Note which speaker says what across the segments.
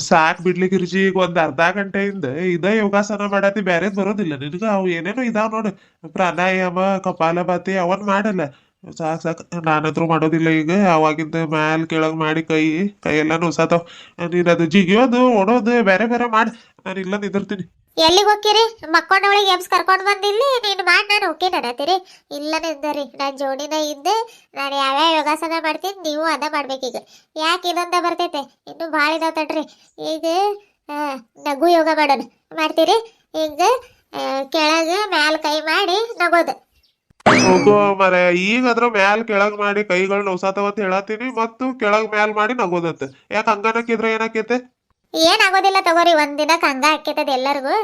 Speaker 1: ಸಾಕ್ ಬಿಡ್ಲಿಕ್ಕೆ ಇರ್ಜಿ ಈಗ ಒಂದ್ ಅರ್ಧ ಗಂಟೆಯಿಂದ ಇದ ಯೋಗಾಸನ ಮಾಡತಿ ಬ್ಯಾರೇದ್ ಬರೋದಿಲ್ಲ ನಿನಗ ಅವು ಏನೇನೋ ಇದಾವ್ ನೋಡು. ಪ್ರಾಣಾಯಾಮ ಕಪಾಲಭಾತಿ ಅವನ್ ಮಾಡಲ್ಲ. ಸಾಕ್ ನಾನಂತ್ರು ಮಾಡೋದಿಲ್ಲ ಈಗ ಅವಾಗಿಂದ ಮ್ಯಾಲ್ ಕೆಳಗ್ ಮಾಡಿ ಕೈ ಎಲ್ಲ ನುಸಾತಾವ್. ನೀನ್ ಅದು ಜಿಗಿಯೋದು ಓಡೋದು ಬೇರೆ ಬೇರೆ ಮಾಡ್. ನಾನು ಇಲ್ಲ ನಿಂದಿರ್ತೀನಿ.
Speaker 2: ಎಲ್ಲಿಗೆ ಹೋಗ್ತೀರಿ? ಮಕ್ಕೊಂಡವಳಿಗೆ ಎಬ್ಸ್ ಕರ್ಕೊಂಡು ಬಂದಿಲ್ಲಿ ನೀನು ಮಾಡಿ ನಾನು ಓಕೆ ನಡತ್ತೀರಿ. ಇಲ್ಲ ನಿಂದರಿ ನಾನು ಜೋಡಿನ ಇದ್ದೆ. ನಾನು ಯಾವ್ಯಾವ ಯೋಗಾಸನ ಮಾಡ್ತೀನಿ ನೀವು ಅದ ಮಾಡ್ಬೇಕೀಗ. ಯಾಕೆ ಇದಂತ ಬರ್ತೈತೆ ಇನ್ನು ಭಾಳ ಇದಾವ ತಡ್ರಿ. ಈಗ ಆ, ನಗು ಯೋಗ ಮಾಡೋಣ. ಮಾಡ್ತೀರಿ? ಈಗ ಕೆಳಗೆ ಮ್ಯಾಲ ಕೈ ಮಾಡಿ ನಗೋದು.
Speaker 1: ಹೋಗೋ ಮರ ಈಗ ಅದ್ರ ಮ್ಯಾಲ್ ಕೆಳಗ್ ಮಾಡಿ ಕೈಗಳು ನೋಸಾತಾವ ಅಂತ ಹೇಳತ್ತೀನಿ ಮತ್ತು ಕೆಳಗ್ ಮ್ಯಾಲ್ ಮಾಡಿ ನಗೋದಂತ. ಯಾಕೆ ಹಂಗನಕ್ಕಿದ್ರೆ ಏನಾಕೈತೆ?
Speaker 2: ಏನಾಗೋದಿಲ್ಲ ತಗೋರಿ, ಒಂದಿನಕ್ಕೆ ಹಂಗ ಹಾಕೈತದ ಎಲ್ಲರಿಗೂ.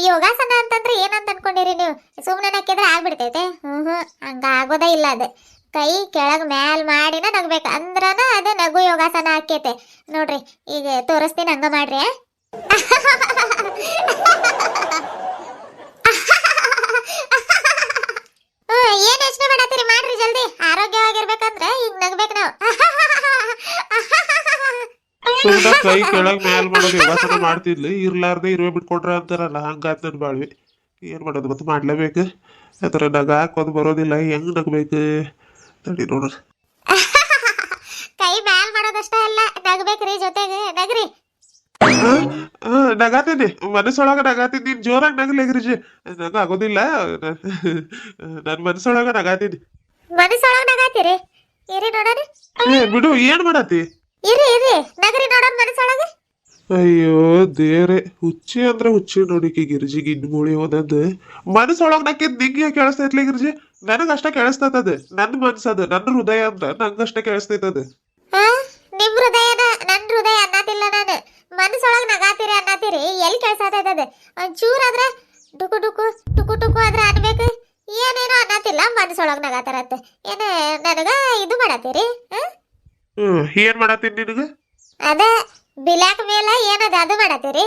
Speaker 2: ಯೋಗಾಸನ ಅಂತಂದ್ರೆ ಏನಂತ ಅನ್ಕೊಂಡಿರಿ ನೀವು? ಸುಮ್ಮನೆ ಹಾಕಿದ್ರೆ ಆಗ್ಬಿಡ್ತೈತೆ? ಹಂಗ ಆಗೋದೇ ಇಲ್ಲ ಅದು. ಕೈ ಕೆಳಗ್ ಮ್ಯಾಲ್ ಮಾಡಿನ ನಗ್ಬೇಕು ಅಂದ್ರನ ಅದು ನಗು ಯೋಗಾಸನ ಆಕೈತೆ ನೋಡ್ರಿ. ಈಗ ತೋರಿಸ್ತೀನಿ, ಹಂಗ ಮಾಡ್ರಿ. ಏನ್ ಯೋಚನೆ ಮಾಡತ್ತೀರಿ? ಮಾಡ್ರಿ ಜಲ್ದಿ. ಆರೋಗ್ಯವಾಗಿರ್ಬೇಕಂದ್ರೆ ಈಗ ನಗ್ಬೇಕು ನಾವು.
Speaker 1: ಸುಮ್ನ ಕೈ ಕೆಳಗ್ ಮ್ಯಾಲ್ ಮಾಡೋದು ಯೋಗಾಸನ ಮಾಡ್ತಿದ್ಲಿ, ಇರ್ಲಾರ್ದೆ ಇರುವೆ ಬಿಟ್ಕೊಟ್ರ ಅಂತಾರಲ್ಲ ಹಂಗಾತ್ ನನ್ ಬಾಳ್ವಿ. ಏನ್ ಮಾಡೋದು ಮತ್ತೆ ಮಾಡ್ಲೇಬೇಕು. ಅದ್ರ ನಗಾಕ್ ಒಂದ್ ಬರೋದಿಲ್ಲ, ಹೆಂಗ್ ನಗ್ಬೇಕು ತಡಿ ನೋಡ್ರಿ.
Speaker 2: ಕೈ ಮ್ಯಾಲ್ ಮಾಡೋದಷ್ಟ ಅಲ್ಲ, ನಗ್ಬೇಕ್ರಿ ಜೊತೆಗೆ. ನಗ್ರಿ.
Speaker 1: ನಗಾತೀನಿ ಮನಸ್ಸೊಳಗ ನಗಾತೀನಿ. ನೀನ್ ಜೋರಾಗಿ ನಗಲೇಗ್ರಿಜಿ. ನಂಗ ಆಗೋದಿಲ್ಲ. ನನ್ ಮನಸ್ಸೊಳಗ ನಗಾತೀನಿ.
Speaker 2: ಮನಸ್ಸೊಳಗ ನಗಾತೀರಿ? ಇರಿ ನೋಡೋಣ.
Speaker 1: ಬಿಡು, ಏನ್ ಮಾಡತಿ?
Speaker 2: ಇರಿ ಇರಿ, ನಗರಿ ನೋಡೋಣ ಮನಸ್ಸೊಳಗ.
Speaker 1: ಅಯ್ಯೋ ದೇವ್ರೆ, ಹುಚ್ಚಿ ಅಂದ್ರ ಹುಚ್ಚಿ ನೋಡಿಕಿ ಗಿರ್ಜಿ ಗಿಡ್ಮೂಳಿ ಹೋದದ್ ಮನಸ್ಸೊಳಗ್ ನಕ್ಕಿದ್ ನಿಂಗೆ ಕೇಳಿಸ್ತೈತ್ಲಿ ಗಿರ್ಜಿ. ನನಗ ಅಷ್ಟ ಕೇಳಿಸ್ತದ. ನನ್ ಮನ್ಸದ, ನನ್ನ ಹೃದಯ ಅಂತ ನಂಗಷ್ಟ ಕೇಳಿಸ್ತೈತದ.
Speaker 2: ಹಾ, ನಿಮ್ ಹೃದಯನ ನನ್ ಹೃದಯ ಅನ್ನತಿಲ್ಲ ನಾನು. ಮನಸ್ಸೊಳಗ ನಗಾತೀರಿ ಅನ್ನತೀರಿ, ಎಲ್ಲಿ ಕೆಲ್ಸಾತದ? ಒಂಚೂರ್ ಆದ್ರ ಟುಕು ಟುಕು ಟುಕು ಟುಕು ಆದ್ರ ಅನ್ಬೇಕು. ಏನೇನೋ ಅನ್ನತಿಲ್ಲ, ಮನಸ್ಸೊಳಗ ನಗಾತಾರತ್ತ. ಏನ ನನಗ ಇದು ಮಾಡತ್ತೀರಿ?
Speaker 1: ಏನ್ ಮಾಡತ್ತೀನಿ ನಿನಗ?
Speaker 2: ಅದ ಬಿಲ್ಯಾಕ್ ಮೇಲ ಏನದ ಅದು ಮಾಡತ್ತೀರಿ?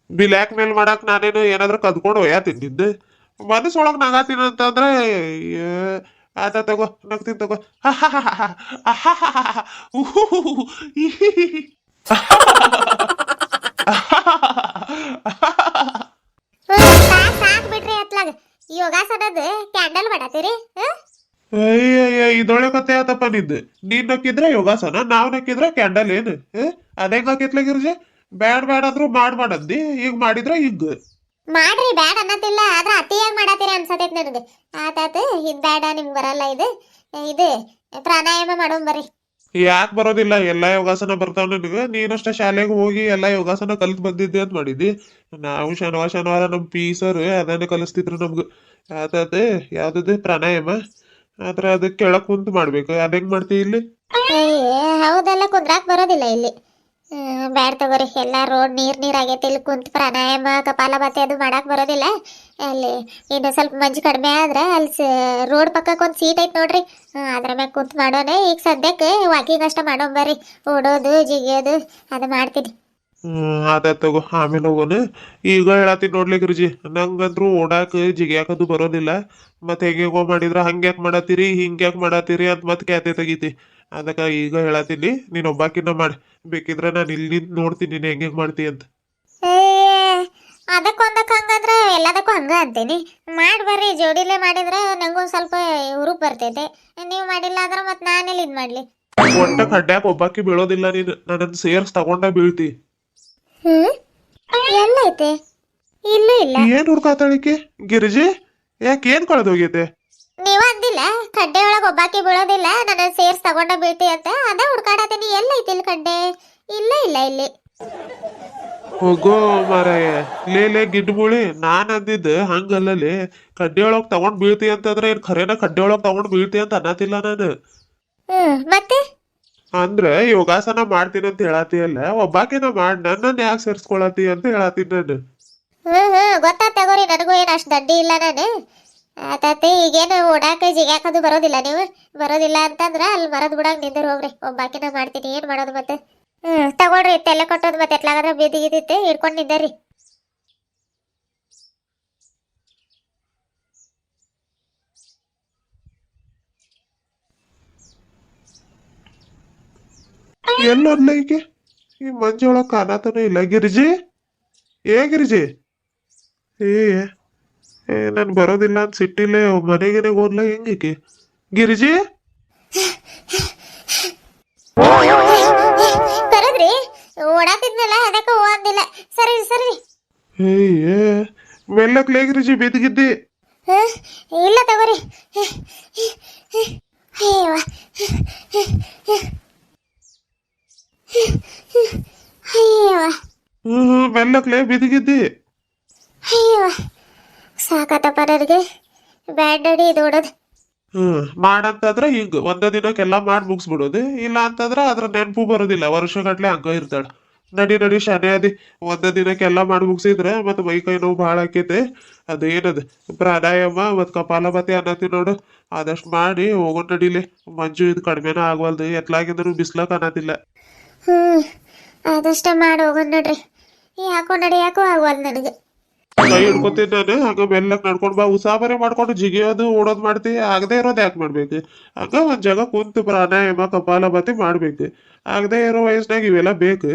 Speaker 1: ಬ್ಲ್ಯಾಕ್ ಮೇಲ್ ಮಾಡಕ್ ನಾನೇನು ಏನಾದ್ರು ಕದ್ಕೊಂಡು ಒಯ್ಯಾತೀನಿ ನಿಂದ? ಮನಸ್ಸೊಳಗ್ ನಗಾತೀನಿ ಅಂತಂದ್ರೆ ಆತ ತಗೋ, ನಗ್ತೀನಿ ತಗೋ.
Speaker 2: ಸಾಕ್ ಬಿಡ್ರಿ ಅತ್ಲಾಗ. ಯೋಗಾಸನದ ಕ್ಯಾಂಡಲ್ ಮಾಡತ್ತೀರಿ?
Speaker 1: ಅಯ್ಯಯ್ಯ, ಇದೊಳ್ಳೆ ಕತೆ ಆತಪ್ಪ ನಿಂದು. ನೀನ್ ನಕ್ಕಿದ್ರೆ ಯೋಗಾಸನ, ನಾವ್ ನಕ್ಕಿದ್ರೆ ಕ್ಯಾಂಡಲ್ ಏನು? ಅದೇಂಗ ಆಕೈತ್ಲ ಗಿರ್ಜಿ? ಬ್ಯಾಡ್ ಅಂದ್ರು ಮಾಡಂದಿ, ಈಗ ಮಾಡಿದ್ರ ಈಗ.
Speaker 2: ಮಾಡ್ರಿ, ಬ್ಯಾಡ್ ಅನ್ನತಿಲ್ಲ. ಆದ್ರ ಅತಿಯಾಗಿ ಮಾಡತ್ತೀರಿ ಅನ್ಸತೈತ್ ನನಗೆ. ಆತಾತ, ಇದ್ ಬ್ಯಾಡ, ನಿಮ್ಗೆ ಬರಲ್ಲ ಇದು. ಇದು ಪ್ರಾಣಾಯಾಮ ಮಾಡೋನ್ ಬರ್ರಿ.
Speaker 1: ಯಾಕೆ ಬರೋದಿಲ್ಲ? ಎಲ್ಲಾ ಯೋಗಾಸನ ಬರ್ತಾವ ನನಗ. ನೀನಷ್ಟ ಶಾಲೆಗೆ ಹೋಗಿ ಎಲ್ಲಾ ಯೋಗಾಸನ ಕಲ್ತ್ ಬಂದಿದ್ದೆ ಅಂತ ಮಾಡಿದ್ದಿ. ನಾವು ಶನಿವಾರ ನಮ್ ಪಿ ಸರ್ ಅದನ್ನ ಕಲಿಸ್ತಿದ್ರು ನಮ್ಗ. ಆತಾತ, ಯಾವ್ದದ ಪ್ರಾಣಾಯಾಮ. ಆದ್ರ ಅದಕ್ಕೆ ಕೆಳಕ್ ಕುಂತ್ ಮಾಡ್ಬೇಕು. ಅದ್ ಹೆಂಗ್ ಮಾಡ್ತಿ ಇಲ್ಲಿ?
Speaker 2: ಹೌದೆಲ್ಲ ಕುಂದ್ರಾಕ್ ಬರೋದಿಲ್ಲ ಇಲ್ಲಿ. ಬ್ಯಾಡ್ ತಗೋರಿ. ಎಲ್ಲ ರೋಡ್ ನೀರ್ ಆಗೈತಿ. ಇಲ್ಲಿ ಕುಂತ್ ಪ್ರಾಣಾಯಾಮ ಕಪಾಲಭಾತಿ ಅದು ಮಾಡಕ್ ಬರೋದಿಲ್ಲ. ಅಲ್ಲಿ ಇನ್ನು ಸ್ವಲ್ಪ ಮಂಜು ಕಡಿಮೆ ಆದ್ರೆ ಅಲ್ಲಿ ರೋಡ್ ಪಕ್ಕಕ್ಕೆ ಒಂದು ಸೀಟ್ ಐತ್ ನೋಡ್ರಿ. ಅದ್ರ ಮ್ಯಾಗ ಕುಂತ್ ಮಾಡೋಣ. ಈಗ ಸದ್ಯಕ್ಕೆ ವಾಕಿಂಗ್ ಅಷ್ಟ ಮಾಡೋಣ ಬರ್ರಿ. ಓಡೋದು ಜಿಗಿಯೋದು ಅದು ಮಾಡ್ತೀನಿ.
Speaker 1: ಅದ ತಗೋ, ಆಮೇಲೆ ಹೋಗೋಣ. ಈಗ ಹೇಳತ್ತೀನಿ ನೋಡ್ಲಿ ಗುರುಜಿ, ನಂಗಂತ್ರು ಓಡಾಕ ಜಿಗ್ಯಾಕದು ಬರೋದಿಲ್ಲ. ಮತ್ತೆ ಹೆಂಗೆಗೋ ಮಾಡಿದ್ರ ಹಂಗ್ಯಾಕ್ ಮಾಡತ್ತೀರಿ ಹಿಂಗ್ಯಾಕ್ ಮಾಡತ್ತೀರಿ ಅಂತ ಮತ್ತೆ ಕ್ಯಾತೆ ತೆಗಿತಿ. ಅದಕ್ಕ ಈಗ ಹೇಳತ್ತೀನಿ, ನೀನ್ ಒಬ್ಬಾಕಿನ ಮಾಡಿ. ಬೇಕಿದ್ರ ನಾನು ಇಲ್ಲಿ ನಿಂತ್ ನೋಡ್ತೀನಿ ನೀನ್ ಹೆಂಗ್ ಮಾಡ್ತಿ ಅಂತ.
Speaker 2: ಅದಕ್ಕೊಂದಕ್ಕೆ ಹಂಗಂದ್ರೆ ಎಲ್ಲದಕ್ಕೂ ಹಂಗ ಅಂತೀನಿ. ಮಾಡಿ ಬರ್ರಿ, ಜೋಡಿಲೇ ಮಾಡಿದ್ರೆ ನಂಗೂ ಸ್ವಲ್ಪ ಹುರುಪ್ ಬರ್ತೈತೆ. ನೀವು ಮಾಡಿಲ್ಲ ಅಂದ್ರೆ ಮತ್ತೆ ನಾನೆಲ್ಲಿ ಇದು ಮಾಡಲಿ?
Speaker 1: ಒಟ್ಟ ಖಡ್ಡ್ಯಾಕ ಒಬ್ಬಾಕಿ ಬೀಳೋದಿಲ್ಲ ನೀನು, ನನ್ನನ್ನು ಸೇರ್ಸ್ ತಗೊಂಡ ಬೀಳ್ತಿ.
Speaker 2: ಹ್ಮ್, ಎಲ್ಲೈತೆ? ಇಲ್ಲೂ ಇಲ್ಲ.
Speaker 1: ಏನ್ ಹುಡ್ಕಾತಾಳಿಕೆ ಗಿರಿಜಿ? ಯಾಕೆ ಏನ್ ಕಳೆದು ಹೋಗೈತೆ?
Speaker 2: ನೀವ ಅಂದಿಲ್ಲ ಕಡ್ಡೆ ಒಳಗ ಒಬ್ಬಾಕಿ ಬೀಳೋದಿಲ್ಲ, ನನ್ನ ಸೇರ್ಸ್ ತಗೊಂಡ ಬೀಳ್ತಿ ಅಂತ. ಅದ ಹುಡ್ಕಾಡತೀನಿ. ಎಲ್ಲೈತಿ ಇಲ್ಲಿ ಕಡ್ಡೆ? ಇಲ್ಲ ಇಲ್ಲ ಇಲ್ಲಿ.
Speaker 1: ಹೋಗೋ ಮಾರಾಯ, ಲೇ ಗಿಡ್ಮುಳಿ, ನಾನ್ ಅಂದಿದ್ದ ಹಂಗಲ್ಲಲೇ. ಕಡ್ಡಿ ಒಳಗ್ ತಗೊಂಡ್ ಬೀಳ್ತಿ ಅಂತಂದ್ರೆ ಏನ್ ಖರೇನ ಕಡ್ಡಿ ಒಳಗ್ ತಗೊಂಡ್ ಬೀಳ್ತಿ ಅಂತ ಅನ್ನತಿಲ್ಲ ನಾನು.
Speaker 2: ಮತ್ತೆ
Speaker 1: ಅಂದ್ರೆ ಯೋಗಾಸನ ಮಾಡ್ತೀನಿ ಅಂತ ಹೇಳತಿಯಲ್ಲ, ಒಬ್ಬಾಕಿನ ಮಾಡ್, ನನ್ನನ್ನ ಯಾಕೆ ಸೇರ್ಸ್ಕೊಳತಿ ಅಂತ ಹೇಳತ್ತೀನಿ ನಾನು.
Speaker 2: ಗೊತ್ತಾತ್ ತಗೋರಿ. ನನಗೂ ಏನು ಅಷ್ಟು ದಡ್ಡಿ ಇಲ್ಲ ನಾನು. ಆತತಿ, ಈಗೇನು ಓಡಾಕ ಜಿಗ್ಯಾಕದು ಬರೋದಿಲ್ಲ. ನೀವು ಬರೋದಿಲ್ಲ ಅಂತಂದ್ರ ಅಲ್ಲಿ ಮರದ್ ಬಿಡಾಗ ನಿಂದಿರ್ ಹೋಗ್ರಿ. ಒಬ್ಬಾಕಿನ ಮಾಡ್ತೀನಿ. ಏನ್ ಮಾಡೋದು ಮತ್ತೆ? ತಗೊಳ್ರಿ, ತೆಲೆ ಕೊಟ್ಟೋದು ಮತ್ತೆ ಎತ್ಲಾಗದ್ರ ಬೀದಿಗಿದ್ದಿತ್ತೆ ಹಿಡ್ಕೊಂಡು ನಿಂದರಿ.
Speaker 1: ಎಲ್ಲೋದ್ಲ ಈಕೆ? ಈ ಮಂಜೊಳಗ್ ಕಾಣತನೂ ಇಲ್ಲ. ಗಿರಿಜಿ, ಏ ಗಿರಿಜಿ, ಏ ನನ್ ಬರೋದಿಲ್ಲ ಅಂತ ಸಿಟ್ಟಿಲ್ಲೇ ಮನೆಗೇನೆ ಹೋದ್ಲ ಹೆಂಗಿಕೆ? ಗಿರಿಜಿ,
Speaker 2: ಕರದ್ರಿ ಓಡಾತಿದ್ನಲ್ಲ ಅದಕ್ಕೆ ಹೂ ಅಂದಿಲ್ಲ. ಸರಿ ಸರಿ.
Speaker 1: ಏ ಮೆಲ್ಲಕ್ಲೇ ಗಿರಿಜಿ, ಬಿದ್ದಿಗಿದ್ದಿ.
Speaker 2: ಹ? ಇಲ್ಲ ತಗೋರಿ. ಅಯ್ಯವ್ವ. ಅಯ್ಯವ್ವ.
Speaker 1: ಮೆಲ್ಲಕ್ಲೇ ಬಿದ್ದಿಗಿದ್ದಿ.
Speaker 2: ಅಯ್ಯವ್ವ. ಸಾಕಾತಪ್ಪ ನನಗೆ. ಬ್ಯಾಡ್ ನಡಿ ಇದು ಓಡೋದು.
Speaker 1: ಮಾಡಂತಂದ್ರ ಹಿಂಗ ಒಂದ ದಿನಕ್ಕೆಲ್ಲ ಮಾಡಿ ಮುಗಿಸ್ಬಿಡೋದು. ಇಲ್ಲ ಅಂತಂದ್ರ ಅದ್ರ ನೆನಪು ಬರೋದಿಲ್ಲ, ವರ್ಷಗಟ್ಲೆ ಹಂಗ ಇರ್ತಾಳ. ನಡಿ ನಡಿ ಶಾನೆ ಅದಿ. ಒಂದ ದಿನಕ್ಕೆಲ್ಲ ಮಾಡಿ ಮುಗಿಸಿದ್ರ ಮತ್ತ ಮೈ ಕೈ ನೋವು ಭಾಳ ಆಕೈತೆ. ಅದೇನದ ಪ್ರಾಣಾಯಾಮ ಮತ್ ಕಪಾಲಭಾತಿ ಅನ್ನತ್ತಿ ನೋಡು, ಆದಷ್ಟು ಮಾಡಿ ಹೋಗೋಣ ನಡಿಲಿ. ಮಂಜು ಇದು ಕಡಿಮೆನ ಆಗ್ವಲ್ದು, ಎತ್ಲಾಗಿಂದ್ರು ಬಿಸ್ಲಾಕ್ ಅನ್ನತಿಲ್ಲ.
Speaker 2: ಆದಷ್ಟ ಮಾಡಿ ಹೋಗೋಣ ನೋಡ್ರಿ. ಯಾಕೋ ಯಾಕೋ ಆಗ್ವಲ್ ನನಗೆ.
Speaker 1: ಕೈ ಹಿಡ್ಕೊತೀನಿ ನಾನು, ಹಂಗ ಮೆಲ್ಲಕ್ ನಡ್ಕೊಂಡ್ ಬಾ. ಉಸಾಬರಿ ಮಾಡ್ಕೊಂಡು ಜಿಗಿಯೋದು ಓಡೋದ್ ಮಾಡ್ತಿ, ಆಗದೆ ಇರೋದು ಯಾಕೆ ಮಾಡ್ಬೇಕು? ಹಂಗ ಒಂದ್ ಜಾಗ ಕುಂತು ಪ್ರಾಣಾಯಾಮ ಕಪಾಲಭಾತಿ ಮಾಡ್ಬೇಕು. ಆಗದೆ ಇರೋ ವಯಸ್ಸಿನಾಗ ಇವೆಲ್ಲ ಬೇಕು.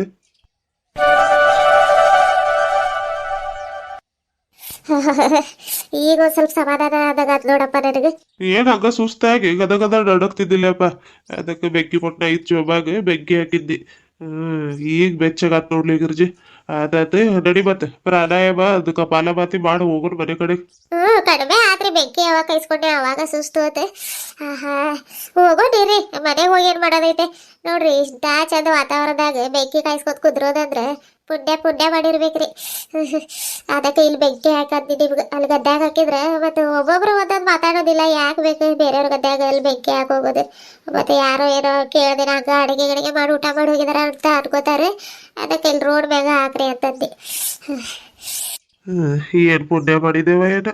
Speaker 2: ಈಗ ಒಂದ್ ಸ್ವಲ್ಪ ಸಮಾಧಾನ ಆದಾಗ ನೋಡಪ್ಪ ನನಗೆ.
Speaker 1: ಏನ್ ಹಂಗ ಸುಸ್ತಾಗಿ ಗದಗದ ನಡಕ್ತಿದ್ದಿಲ್ಲಪ್ಪ. ಅದಕ್ಕೆ ಬೆಂಕಿ ಕೊಟ್ಟ ಐದ್ ಜೋಬಾಗ ಬೆಂಕಿ ಹಾಕಿದ್ದಿ. ಈಗ ಬೆಚ್ಚಗಾತ್ ನೋಡ್ಲಿ ಗಿರ್ಜಿ. ಆದಾತ ನಡಿ ಮತ್ತೆ ಪ್ರಾಣಾಯಾಮ ಅದು ಕಪಾಲಭಾತಿ ಮಾಡಿ ಹೋಗೋಣ ಮನೆ ಕಡೆ.
Speaker 2: ಕಡಿಮೆ ಆದ್ರಿ ಬೆಂಕಿ ಯಾವಾಗ ಕೈಸ್ಕೊಂಡೆ ಅವಾಗ ಸುಸ್ತು ಹೋತೆ. ಆಹಾ ಹೋಗೋಣಿರಿ, ಮನೆಗೆ ಹೋಗಿ ಏನ್ ಮಾಡೋದೈತೆ ನೋಡ್ರಿ. ಇಷ್ಟ ಚಂದ ವಾತಾವರಣದಾಗ ಬೆಂಕಿ ಕಾಯಿಸ್ಕೊತ ಕುದ್ರೋದಂದ್ರ ಪುಣ್ಯ ಪುಣ್ಯ ಮಾಡಿರ್ಬೇಕ್ರಿ. ಅದಕ್ಕೆ ಇಲ್ಲಿ ಬೆಂಕಿ ಹಾಕಂತೀನಿ ನಿಮ್ಗೆ. ಅಲ್ಲಿ ಗದ್ದಾಗ ಹಾಕಿದ್ರ ಮತ್ತೆ ಒಬ್ಬೊಬ್ರು ಒಂದೊಂದು ಮಾತಾಡೋದಿಲ್ಲ. ಯಾಕೆ ಬೇಕು ಬೇರೆಯವ್ರ ಗದ್ದಾಗ ಅಲ್ಲಿ ಬೆಂಕಿ ಹಾಕೋಗೋದು? ಮತ್ತೆ ಯಾರೋ ಏನೋ ಕೇಳ್ದಿನ ಹಂಗ ಅಡಿಗೆ ಗಿಡಿಗೆ ಮಾಡಿ ಊಟ ಮಾಡಿ ಹೋಗಿದಾರ ಅಂತ ಅನ್ಕೋತಾರೆ. ಅದಕ್ಕೆ ಇಲ್ಲಿ ರೋಡ್ ಮ್ಯಾಗ ಹಾಕ್ರಿ ಅಂತಂದು.
Speaker 1: ಏನ್ ಪುಣ್ಯ ಮಾಡಿದೇವ ಏನ,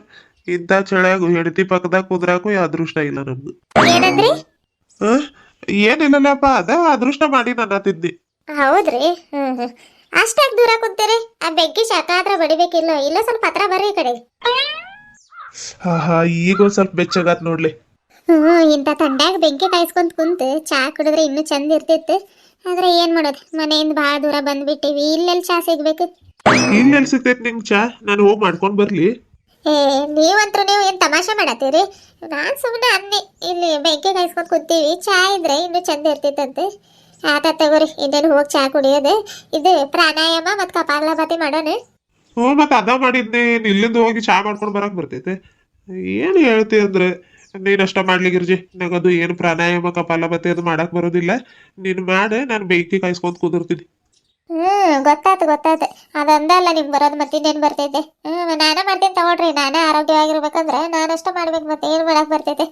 Speaker 1: ಇಂಥ ಚಳ್ಯಾಗು ಹೆಂಡತಿ ಪಕ್ಕದಾಗ ಕುದ್ರಾಕು ಅದೃಷ್ಟ ಇಲ್ಲ ನಮ್ದು.
Speaker 2: ಏನಂದ್ರಿ?
Speaker 1: ಏನಿಲ್ಲಲ್ಲಪ್ಪ, ಅದ ಅದೃಷ್ಟ ಮಾಡಿ ಅನ್ನತಿದ್ದಿ.
Speaker 2: ಹೌದ್ರಿ. ಅಷ್ಟಾಗಿ ದೂರ ಕುಂತೀರಿ? ಆ ಬೆಂಕಿ ಶಾಖ ಆದ್ರ ಬಡಿಬೇಕಿಲ್ಲ. ಇಲ್ಲ ಸ್ವಲ್ಪ ಹತ್ರ ಬರ್ರಿ ಈ ಕಡೆ.
Speaker 1: ಈಗ ಒಂದ್ ಸ್ವಲ್ಪ ಬೆಚ್ಚಗಾತ್ ನೋಡ್ಲಿ.
Speaker 2: ಇಂಥ ತಂಡ್ಯಾಗ ಬೆಂಕಿ ಕಾಯಿಸ್ಕೊಂತ ಕುಂತು ಚಾ ಕುಡಿದ್ರೆ ಇನ್ನೂ ಚಂದ ಇರ್ತಿತ್ತು. ಆದ್ರೆ ಏನ್ ಮಾಡೋದು, ಮನೆಯಿಂದ ಭಾಳ ದೂರ ಬಂದ್ಬಿಟ್ಟಿವಿ. ಇಲ್ಲೆಲ್ಲಿ ಚಾ ಸಿಗ್ಬೇಕು?
Speaker 1: ಇಲ್ಲೆಲ್ಲಿ ಸಿಗ್ತೈತಿ ನಿಂಗ್ ಚಾ? ನಾನು ಹೋಗಿ ಮಾಡ್ಕೊಂಡ್ ಬರ್ಲಿ?
Speaker 2: ನೀವಂತ್ರು ನೀವು ಏನ್ ತಮಾಷೆ ಮಾಡತ್ತೀರಿ? ನಾನ್ ಸುಮ್ಮನೆ ಅನ್ನಿ ಇಲ್ಲಿ ಬೆಂಕಿ ಕಾಯಿಸ್ಕೊಂಡ್ ಕುಂತೀವಿ, ಚಾ ಇದ್ರೆ ಇನ್ನೂ ಚಂದ ಇರ್ತಿತ್ತಂತೆ. ಆತ ತಗೋರಿ, ಇನ್ನೇನು ಹೋಗಿ ಚಾ ಕುಡಿಯೋದು. ಇದು ಪ್ರಾಣಾಯಾಮ ಮತ್ ಕಪಾಲಭಾತಿ ಮಾಡೋಣ.
Speaker 1: ಮತ್ತ ಅದ ಮಾಡಿದ್ನಿ. ಇಲ್ಲಿಂದ ಹೋಗಿ ಚಾ ಮಾಡ್ಕೊಂಡ್ ಬರಕ್ ಬರ್ತೈತೆ? ಏನ್ ಹೇಳ್ತಿ ಅಂದ್ರೆ ನೀನಷ್ಟ ಮಾಡ್ಲಿ ಗಿರ್ಜಿ. ನಂಗದು ಏನು ಪ್ರಾಣಾಯಾಮ ಕಪಾಲಭಾತಿ ಅದು ಮಾಡಕ್ ಬರೋದಿಲ್ಲ. ನೀನ್ ಮಾಡ, ನಾನು ಬೆಂಕಿ ಕಾಯಿಸ್ಕೊಂತ ಕುದಿರ್ತೀನಿ.
Speaker 2: ಗೊತ್ತಾತು. ಅದೊಂದಲ್ಲ ನಿಮ್ಗೆ ಬರೋದು, ಮತ್ತಿನ್ನೇನು ಬರ್ತೈತೆ? ನಾನೇ ಮಾಡ್ತೀನಿ ತಗೊಳ್ರಿ. ನಾನೇ ಆರೋಗ್ಯವಾಗಿರ್ಬೇಕಂದ್ರೆ ನಾನಷ್ಟ ಮಾಡ್ಬೇಕು, ಮತ್ತೆ ಏನು ಮಾಡಕ್ ಬರ್ತೈತೆ?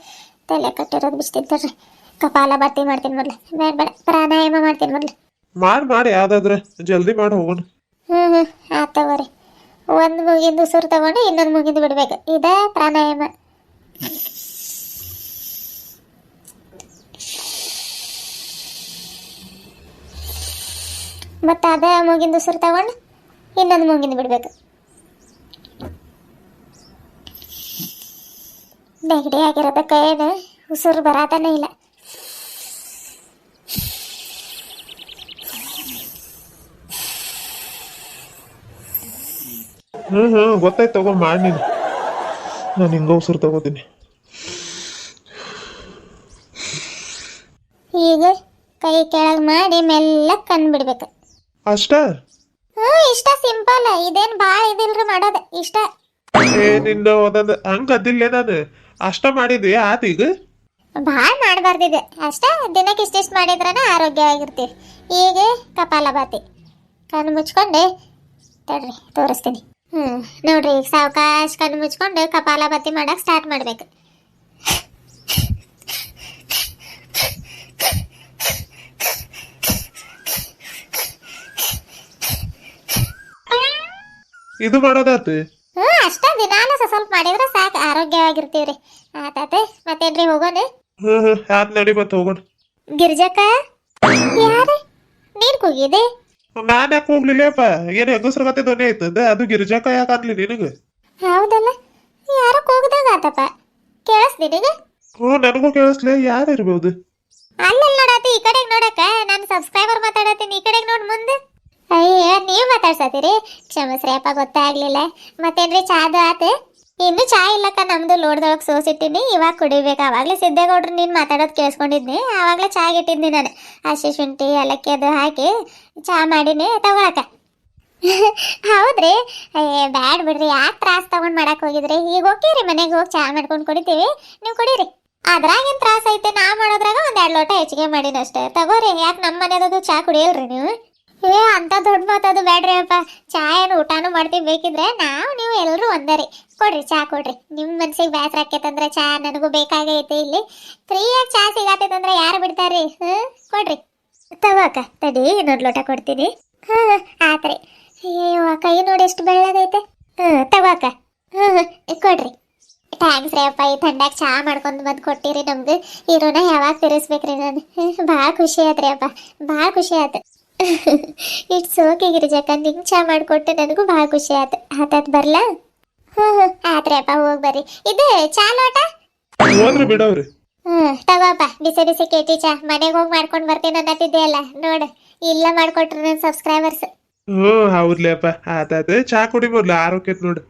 Speaker 2: ತಲೆ ಕಟ್ಟಿರೋದು ಬಿಸ್ತೀನಿ ತಡ್ರಿ. ಕಪಾಲಭಾತಿ ಮಾಡ್ತೀನಿ ಮೊದ್ಲು. ಬೇಡ ಪ್ರಾಣಾಯಾಮ ಮಾಡ್ತೀನಿ ಮೊದ್ಲು.
Speaker 1: ಮಾಡಿ ಯಾವ್ದಾದ್ರೆ ಜಲ್ದಿ ಮಾಡಿ ಹೋಗೋಣ.
Speaker 2: ಆತ್ ತಗೋರಿ. ಒಂದು ಮುಗಿಂದು ಉಸಿರು ತಗೊಂಡು ಇನ್ನೊಂದು ಮುಗಿಂದು ಬಿಡ್ಬೇಕು. ಇದ ಪ್ರಾಣಾಯಾಮ. ಮತ್ತೆ ಅದ ಮುಗಿಂದು ಉಸಿರು ತಗೊಂಡು ಇನ್ನೊಂದು ಮುಗಿಂದು ಬಿಡ್ಬೇಕು. ನೆಗಡಿ ಆಗಿರೋದಕ್ಕೆ ಏನು ಉಸಿರು ಬರಾತನೇ ಇಲ್ಲ.
Speaker 1: ಗೊತ್ತಾಯ್ತು, ತಗೋ ಮಾಡಿ ನೀನು. ನಾನು ಹಿಂಗ ಉಸಿರು ತಗೋತೀನಿ.
Speaker 2: ಈಗ ಕೈ ಕೆಳಗೆ ಮಾಡಿ ಮೆಲ್ಲಕ್ಕೆ ಕಣ್ಣು ಬಿಡ್ಬೇಕು.
Speaker 1: ಅಷ್ಟ?
Speaker 2: ಇಷ್ಟ ಸಿಂಪಲ್. ಇದೇನ್ ಭಾಳ ಇದಿಲ್ರಿ ಮಾಡೋದು, ಇಷ್ಟ.
Speaker 1: ನಿನ್ನ ಒಂದೊಂದು ಹಂಗ ಅದಿಲ್ಲ. ನಾನು ಅಷ್ಟ ಮಾಡಿದ್ವಿ ಆತ. ಈಗ
Speaker 2: ಭಾಳ ಮಾಡಬಾರ್ದಿದೆ, ಅಷ್ಟ ದಿನಕ್ಕೆ ಇಷ್ಟಿಷ್ಟು ಮಾಡಿದ್ರನ ಆರೋಗ್ಯವಾಗಿರ್ತೀವಿ. ಈಗ ಕಪಾಲಭಾತಿ ಕಣ್ಣು ಮುಚ್ಕೊಂಡು ತಡ್ರಿ ತೋರಿಸ್ತೀನಿ. ನೋಡ್ರಿ, ಈಗ ಸಾವಕಾಶ ಕಣ್ಣು ಮುಚ್ಕೊಂಡು ಕಪಾಲಭಾತಿ ಮಾಡಕ್ ಸ್ಟಾರ್ಟ್ ಮಾಡ್ಬೇಕು.
Speaker 1: ಇದು ಮಾಡೋದಾತು?
Speaker 2: ಅಷ್ಟ ದಿನಾನ ಸ್ವಲ್ಪ ಮಾಡಿದ್ರೆ ಸಾಕು, ಆರೋಗ್ಯವಾಗಿರ್ತೀವ್ರಿ. ಆತಾತ, ಮತ್ತೇನ್ರಿ ಹೋಗೋಣ?
Speaker 1: ಆತ್ ನಡಿ, ಮತ್ತೆ ಹೋಗೋಣ.
Speaker 2: ಗಿರ್ಜಕ್ಕ ಯಾರ? ನೀನ್ ಕೂಗಿದೆ?
Speaker 1: ನಾನ್ ಯಾಕೆ ಹೋಗ್ಲಿಲ್ಲಪ್ಪ? ಏನ್ ಹೆಂಗಸ್ರ ಗತೆ ಧ್ವನಿ ಆಯ್ತದ? ಅದು ಗಿರಿಜಾಕ ಯಾಕೆ ಅನ್ಲಿ ನಿನಗ?
Speaker 2: ಹೌದಲ್ಲ, ಯಾರೋ ಕೂಗ್ದಾಗ ಆತಪ್ಪ. ಕೇಳಿಸ್ ನಿನಗ?
Speaker 1: ನನಗೂ ಕೇಳಿಸ್ಲೆ. ಯಾರು ಇರ್ಬೋದು?
Speaker 2: ಅಲ್ಲೆಲ್ಲ ನೋಡತ್ತಿ, ಈ ಕಡೆಗೆ ನೋಡಕ್ಕ. ನಾನು ಸಬ್ಸ್ಕ್ರೈಬರ್ ಮಾತಾಡತ್ತೀನಿ. ಈ ಕಡೆಗೆ ನೋಡ್ ಮುಂದೆ. ಅಯ್ಯೋ ನೀವು ಮಾತಾಡ್ಸತ್ತೀರಿ, ಕ್ಷಮಸ್ರಿ ಅಪ್ಪ ಗೊತ್ತಾಗ್ಲಿಲ್ಲ. ಮತ್ತೇನ್ರಿ ಚಾದು ಆತ? ಇನ್ನು ಚಾ ಇಲ್ಲಕ್ಕ, ನಮ್ದು ಲೋಡ್ದೊಳಗೆ ಸೋಸಿಟ್ಟಿನಿ, ಇವಾಗ ಕುಡಿಬೇಕು. ಅವಾಗಲೇ ಸಿದ್ದೇಗೌಡ್ರು ನೀನು ಮಾತಾಡೋದು ಕೇಳಿಸ್ಕೊಂಡಿದ್ನಿ, ಆವಾಗಲೇ ಚಾಗೆ ಇಟ್ಟಿದ್ನಿ ನಾನು. ಹಸಿ ಶುಂಠಿ ಏಲಕ್ಕಿ ಅದು ಹಾಕಿ ಚಾ ಮಾಡೀನಿ, ತಗೊಳಕ. ಹೌದ್ರಿ? ಬ್ಯಾಡ್ ಬಿಡ್ರಿ, ಯಾಕೆ ತ್ರಾಸ ತಗೊಂಡ್ ಮಾಡಕ್ ಹೋಗಿದ್ರಿ? ಈಗ ಹೋಗ್ತೀರಿ ಮನೆಗೆ ಹೋಗಿ ಚಾ ಮಾಡ್ಕೊಂಡು ಕುಡಿತೀವಿ, ನೀವು ಕುಡೀರಿ. ಅದ್ರಾಗೇನ್ ತ್ರಾಸ ಐತೆ? ನಾ ಮಾಡೋದ್ರಾಗ ಒಂದ್ 2 ಲೋಟ ಹೆಚ್ಚಿಗೆ ಮಾಡೀನಿ ಅಷ್ಟೇ. ತಗೋರಿ, ಯಾಕೆ ನಮ್ಮ ಮನೆಯದು ಚಾ ಕುಡಿಯಲ್ರಿ ನೀವು? ಅಂತ ದೊಡ್ಡ ಮಾತದು ಬೇಡ್ರಿ ಅಪ್ಪ. ಚಾ ಏನು ಊಟಾನು ಮಾಡ್ತೀವಿ, ಬೇಕಿದ್ರೆ ನಾವು ನೀವು ಎಲ್ಲರೂ ಒಂದರಿ. ಕೊಡ್ರಿ ಚಾ ಕೊಡ್ರಿ. ನಿಮ್ಮ ಮನ್ಸಿಗೆ ಬೇಸರ ಆಕೈತಂದ್ರೆ ಚಾ ನನಗೂ ಬೇಕಾಗೈತೆ. ಇಲ್ಲಿ ಫ್ರೀಯಾಗಿ ಚಾ ಸಿಗತ್ತೈತಂದ್ರೆ ಯಾರು ಬಿಡ್ತಾರ್ರಿ? ಕೊಡ್ರಿ. ತಗೋಕ, ತಡಿ ಇನ್ನೊಂದು ಲೋಟ ಕೊಡ್ತೀನಿ. ಆತ್ರಿ. ಅಯ್ಯೋ ಕೈ ನೋಡಿ ಎಷ್ಟು ಬೆಳ್ಳಗೈತೆ. ತಗೋಕ. ಕೊಡ್ರಿ. ಥ್ಯಾಂಕ್ಸ್ ರೀ ಅಪ್ಪ, ಈ ಥಂಡ್ಯಾಗ ಚಾ ಮಾಡ್ಕೊಂಡು ಬಂದು ಕೊಟ್ಟಿರಿ ನಮ್ಗೆ. ಈ ಋಣ ಯಾವಾಗ ತೀರಿಸ್ಬೇಕ್ರಿ ನಾನು? ಭಾಳ ಖುಷಿ ಆಯ್ತ್ರಿ ಅಪ್ಪ, ಭಾಳ ಖುಷಿ ಆಯ್ತು. ಇಟ್ಸ್ ಓಕೆ ಗಿರಿಜಕ್ಕ, ನಿಂಗೆ ಚಾ ಮಾಡಿಕೊಟ್ಟು ನನಗೂ ಭಾಳ ಖುಷಿ ಆಯ್ತು. ಆತಾತ್ ಬರ್ಲಾ? ಆತ್ರಿ ಅಪ್ಪ, ಹೋಗಿ ಬರ್ರಿ. ಇದು ಚಾ ಲೋಟ
Speaker 1: ಹೋದ್ರೆ ಬಿಡವ್ರಿ.
Speaker 2: ತಗೋಪ್ಪ, ಬಿಸಿ ಬಿಸಿ ಕೇಟಿ ಚಾ. ಮನೆಗೆ ಹೋಗಿ ಮಾಡ್ಕೊಂಡು ಬರ್ತೀನಿ ಅನ್ನತ್ತಿದ್ದೆ ಅಲ್ಲ, ನೋಡು ಇಲ್ಲ ಮಾಡ್ಕೊಟ್ರು ನನ್ನ ಸಬ್ಸ್ಕ್ರೈಬರ್ಸ್.
Speaker 1: ಹೌದ್ಲೇಪ್ಪ, ಆತಾತ ಚಾ ಕುಡಿಬೋದ್ಲ, ಆರೋಗ್ಯದ ನೋಡು.